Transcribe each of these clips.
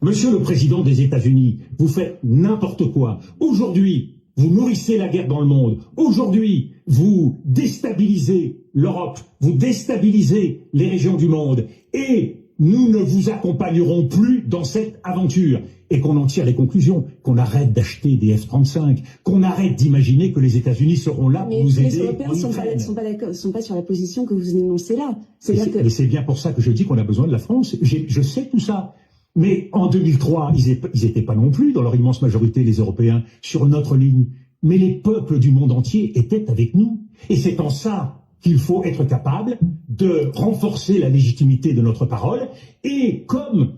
Monsieur le Président des États-Unis, vous faites n'importe quoi. Aujourd'hui, vous nourrissez la guerre dans le monde. Aujourd'hui, vous déstabilisez l'Europe, vous déstabilisez les régions du monde. Et nous ne vous accompagnerons plus dans cette aventure. Et qu'on en tire les conclusions, qu'on arrête d'acheter des F-35, qu'on arrête d'imaginer que les États-Unis seront là pour nous aider. Les Européens ne sont pas sur la position que vous énoncez là. Mais c'est bien pour ça que je dis qu'on a besoin de la France. Je sais tout ça. Mais en 2003, ils n'étaient pas non plus, dans leur immense majorité, les Européens, sur notre ligne. Mais les peuples du monde entier étaient avec nous. Et c'est en ça qu'il faut être capable de renforcer la légitimité de notre parole. Et comme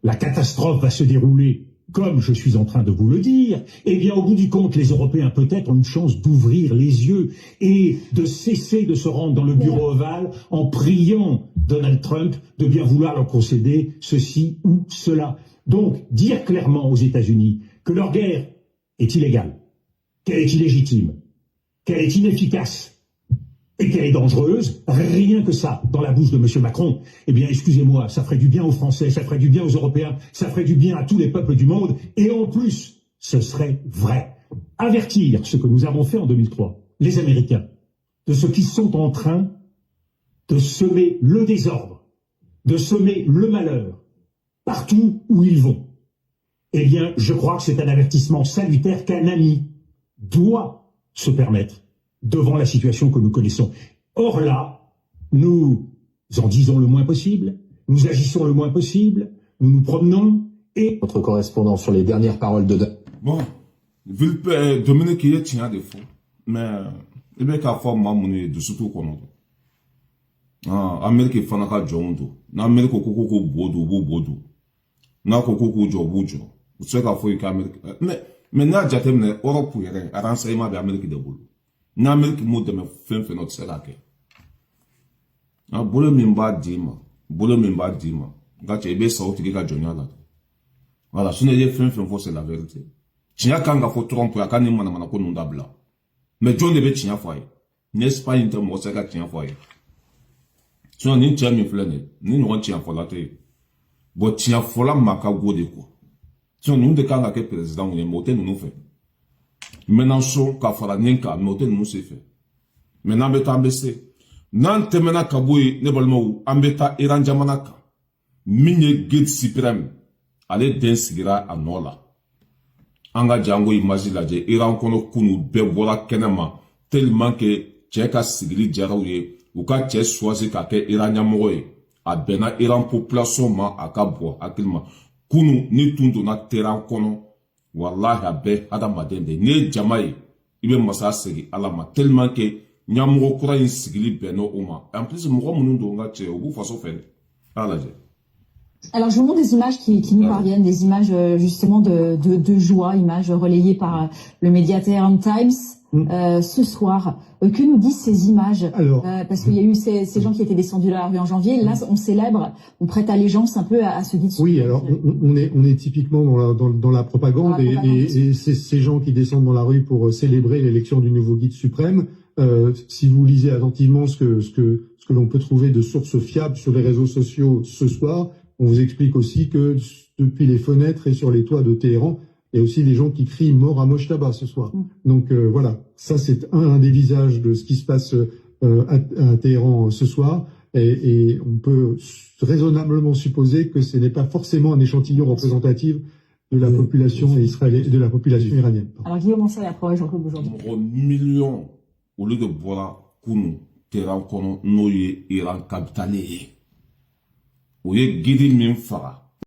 la catastrophe va se dérouler, comme je suis en train de vous le dire, eh bien, au bout du compte, les Européens peut-être ont une chance d'ouvrir les yeux et de cesser de se rendre dans le bureau ovale en priant Donald Trump de bien vouloir leur concéder ceci ou cela. Donc, dire clairement aux États-Unis que leur guerre est illégale, qu'elle est illégitime, qu'elle est inefficace et qu'elle est dangereuse, rien que ça, dans la bouche de M. Macron, eh bien, excusez-moi, ça ferait du bien aux Français, ça ferait du bien aux Européens, ça ferait du bien à tous les peuples du monde, et en plus, ce serait vrai. Avertir ce que nous avons fait en 2003, les Américains, de ce qu'ils sont en train de semer le désordre, de semer le malheur, partout où ils vont. Eh bien, je crois que c'est un avertissement salutaire qu'un ami doit se permettre devant la situation que nous connaissons. Or là, nous en disons le moins possible, nous agissons le moins possible, nous nous promenons et... Notre correspondant sur les dernières paroles de... Bon, Dominique y tient des faux, mais il y a qu'à faire mamouni de surtout qu'on a. Amérique fanaka jondo, na Amérique koko bodo, na koko jobujo. C'est qu'à faire qu'Amérique, mais n'a jamais mené Europe pour y aller, à renseignement de Amérique de boulot. N'Amérique mot de me fait notre serake. Ah, boule mimba dima, gâte ebe saouti qui a joigné là. Voilà, ce n'est pas c'est la vérité. Tia kanga faut tromper à kani mana mana konunda bla. Mais John debe tia foye. N'est-ce pas une terme osaka tia foye. Si on tia mi flene, ni nous tia fola te. Bo tia fola maka gode quoi. Si on nous de kanga ke président on est moté nous fait. Ménanchon kafara nenka moté nous se fait. Maintenant beta ambese. Nan temena kabouy ne balmo ambeta Iran jamanaka. Minye guide suprême. Allez densigira à Nola. Anga jango imagine la je Iran kono kunu bebola kenema tellement que tcheka sigili jarouye ou ka tche choisi ka ke Iran yamoye a bena Iran population ma akabo akilma kunu ni tundu na terrain kono wallahi abe adamadende ne jamaye ibe masa segi alama tellement que nyamogo kura yin sigili beno uma en plus mo munundo nga tche ou façon fait ala je. Alors, je vous montre des images qui nous parviennent, des images justement de joie, images relayées par le média Tehran Times ce soir. Que nous disent ces images? Alors, parce qu'il y a eu ces gens qui étaient descendus dans la rue en janvier. Là, on célèbre, on prête allégeance un peu à ce guide. Oui, alors on est typiquement dans la propagande, et ces gens qui descendent dans la rue pour célébrer l'élection du nouveau guide suprême. Si vous lisez attentivement ce que l'on peut trouver de sources fiables sur les réseaux sociaux ce soir, on vous explique aussi que depuis les fenêtres et sur les toits de Téhéran, il y a aussi des gens qui crient mort à Mojtaba ce soir. Donc voilà, ça c'est un des visages de ce qui se passe à Téhéran ce soir, et on peut raisonnablement supposer que ce n'est pas forcément un échantillon représentatif de la population israélienne, de la population iranienne. Alors Guillaume Ansel, après Jean-Claude aujourd'hui. Millions au lieu de boire Kounou, Téhéran kono noye Iran capitale. Vous voyez, guide min fara.